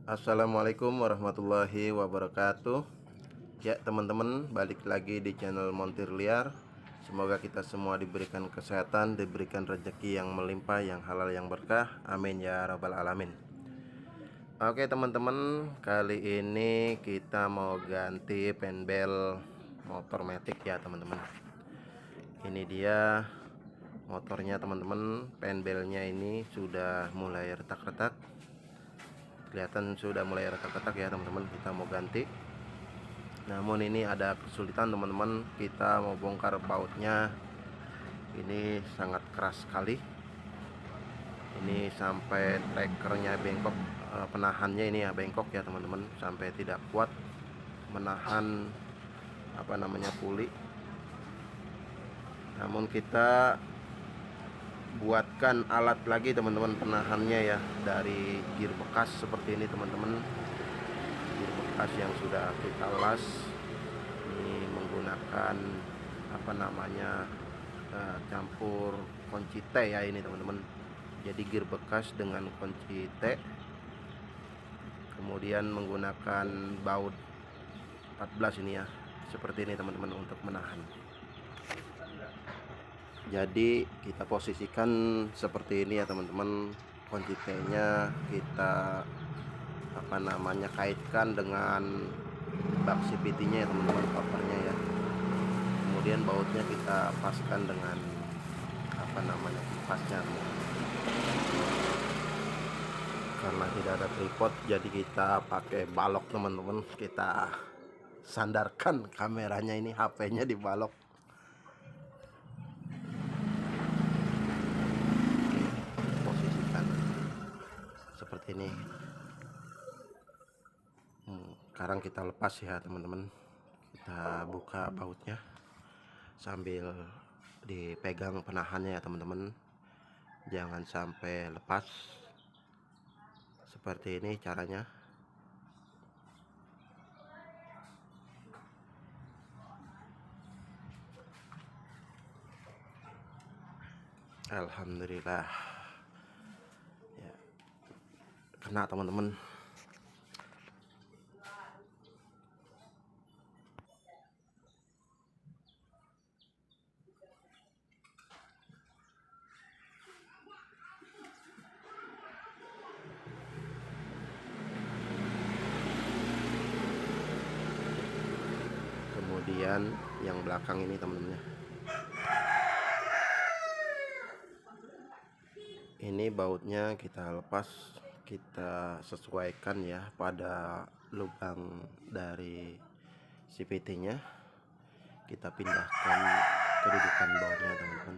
Assalamualaikum warahmatullahi wabarakatuh. Ya teman-teman, balik lagi di channel Montir Liar. Semoga kita semua diberikan kesehatan, diberikan rezeki yang melimpah, yang halal, yang berkah. Amin ya rabbal alamin. Oke teman-teman, kali ini kita mau ganti penbel motor matic ya teman-teman. Ini dia motornya teman-teman. Penbelnya ini sudah mulai retak-retak, kelihatan sudah mulai retak-retak ya teman-teman. Kita mau ganti, namun ini ada kesulitan teman-teman. Kita mau bongkar bautnya, ini sangat keras sekali. Ini sampai trackernya bengkok, penahannya ini ya bengkok ya teman-teman, sampai tidak kuat menahan puli. Namun kita buatkan alat lagi teman-teman penahannya ya, dari gear bekas seperti ini teman-teman. Gear bekas yang sudah kita las, ini menggunakan campur kunci T ya ini teman-teman. Jadi gear bekas dengan kunci T, kemudian menggunakan baut 14 ini ya, seperti ini teman-teman untuk menahan. Jadi kita posisikan seperti ini ya teman-teman. Kunci T nya kita kaitkan dengan bak CVT nya ya teman-teman, covernya ya. Kemudian bautnya kita paskan dengan kipasnya. Karena tidak ada tripod, jadi kita pakai balok teman-teman. Kita sandarkan kameranya, ini HP-nya di balok. Posisikan seperti ini. Sekarang kita lepas ya teman-teman. Kita buka bautnya sambil dipegang penahannya ya teman-teman, jangan sampai lepas. Seperti ini caranya. Alhamdulillah ya, kena teman-teman. Kemudian yang belakang ini teman-teman, ini bautnya kita lepas, kita sesuaikan ya pada lubang dari CVT nya. Kita pindahkan kedudukan bautnya teman-teman.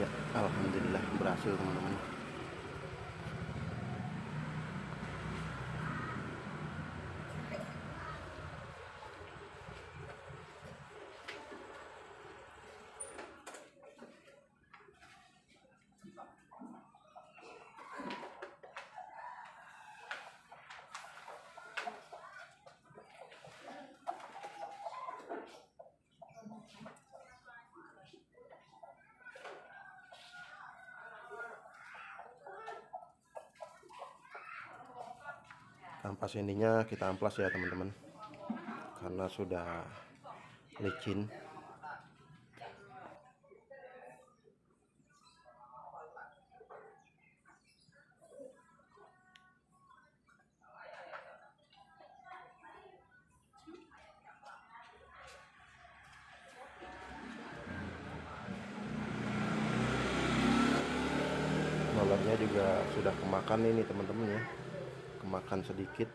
Ya, alhamdulillah berhasil teman-teman. Kampas ininya kita amplas ya teman-teman, karena sudah licin. Molarnya juga sudah kemakan ini teman-teman ya, kemakan sedikit.